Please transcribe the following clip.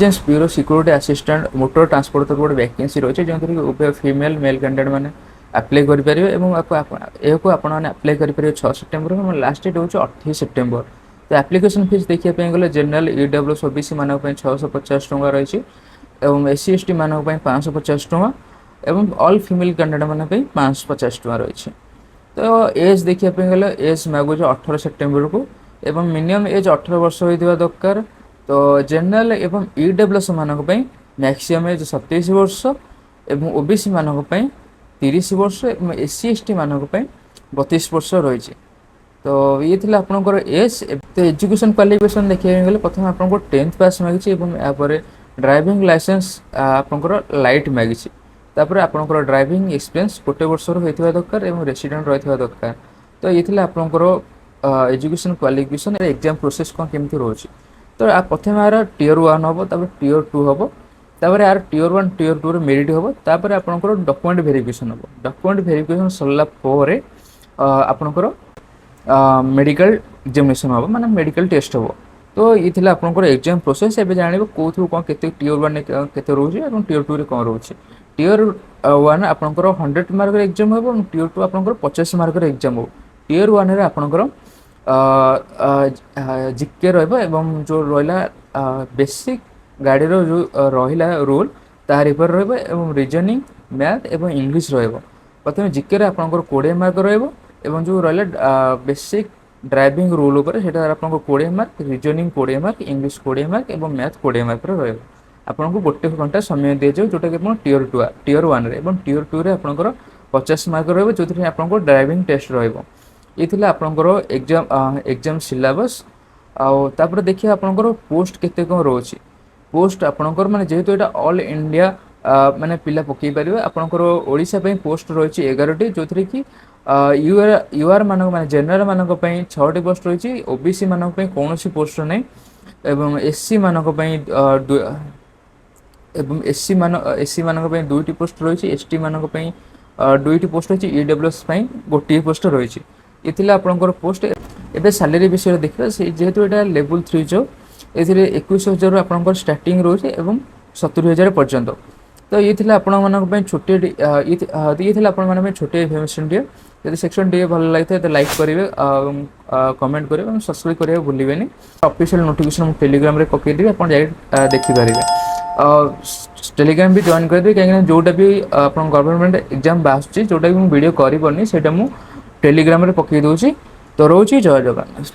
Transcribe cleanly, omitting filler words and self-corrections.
Intelligence bureau security assistant motor transport तक गोटे vacancy रही है जो उभय फीमेल मेल कैंडिडेट मैंने अप्लाई करेंगे और अप्लाई करेंगे 6 सेप्टेम्बर और लास्ट डेट हूँ 28 सेप्टेम्बर। तो एप्लिकेशन फीस देखिए गले जनरल ईडब्ल्यूएस ओबीसी मान 650 टंका रही और एससी एसटी मान 550 टंका और ऑल फीमेल कैंडिडेट मान 550 टंका रही। तो एज देखिए गले एज मागुच 18 सेप्टेम्बर को एवं मिनिमम एज 18 वर्ष होता दरकार। तो जनरल एवं ईडब्ल्यूएस मानक मैक्सिमम एज 27 वर्ष एवं ओबीसी मानक 30 वर्ष और एससी एसटी मानक 32 वर्ष रही। तो ये थी आपंकर एज। तो एजुकेशन क्वालिफिकेशन देखिए गले प्रथम आपको 10th पास मागिଛି एवं यापर ड्राइविंग लाइसेंस आपंकर लाइट मागिଛି तापर आपंकर ड्राइविंग एक्सपीरियंस गोटे वर्ष होता दरकार और रेसिडेंट रही दरकार। तो ये थी आपंकर एजुकेशन क्वालिफिकेशन एग्जाम प्रोसेस कौन केमती रोचे। तो प्रथम यार टीयर 1 हम तापर टीयर 2 हम तापर यार टीयर 1 टीयर 2 मेरिट हम तापर आपंकर डॉक्यूमेंट वेरिफिकेशन हम। डॉक्यूमेंट वेरिफिकेशन सरला पर आपंकर मेडिकल एग्जामिनेशन हम माने मेडिकल टेस्ट हम। तो ये थी आपंकर एग्जाम प्रोसेस। एवं जानवे कौन कौन के टीयर 1 के रोचे और टीयर 2 कौन रोचे। टीयर 1 आपंकर 100 मार्क एग्जाम हम और टीयर 2 आपंकर 50 मार्क एग्जाम हो। टीयर 1 आपंकर जिके रही जो रहा बेसिक गाड़ी जो रहा रूल तार रहा रीजनिंग मैथ और इंग्लिश प्रथम जिके आपंकर 20 मार्क रही जो रहा बेसिक ड्राइविंग रूल उपर आपको 20 mark reasoning 20 mark English 20 mark और मैथ 20 मार्क आपको गोटे घंटा समय दि जाए जोटा कि टीयर 1 टीयर 2 आपंकर 50 मार्क रही आपको ड्राइविंग टेस्ट रहा। ये थी आपंकर एग्जाम सिलेबस। आउे देखिए आपंकर पोस्ट केते कौन रोचे। पोस्ट आपंकर माने जेहेतु एटा ऑल इंडिया माने पिला पकई पारे आपंकर ओडिशा पोस्ट रही 11टी जो थी कि यूआर मानक माने जनरल मानक 6टी पोस्ट रही ओबीसी मानक कौन पोस्ट नहीं एवं एससी मानक एससी मानक 2टी पोस्ट रही एसटी मानक 2टी पोस्ट रही ईडब्ल्यूएस गोटे पोस्ट रही। ये थी आपंकर पोस्ट। एवं सैलरी विषय देखा जेहेतु यहाँ लेवल 3 जो ये 21,000 आपंकर स्टार्टिंग रोचे और 70,000 पर्यंत। तो ये थी आपण छोटे ये थी आपण छोटे इनफर्मेशन टे। यदि सेक्शन टे भल लगी तो लाइक करेंगे कमेंट करेंगे और सब्सक्राइब करेंगे भूलें। ऑफिशियल नोटिफिकेशन टेलीग्राम रे पकईदेवी आप देखिपारे। टेलीग्राम भी जॉइन करेंगे कहीं जोटा भी आप गवर्नमेंट एग्जाम बाहर जोटा भी वीडियो करनी से टेलीग्राम रे पकई दूसरी। तो रोची जय जगन्नाथ।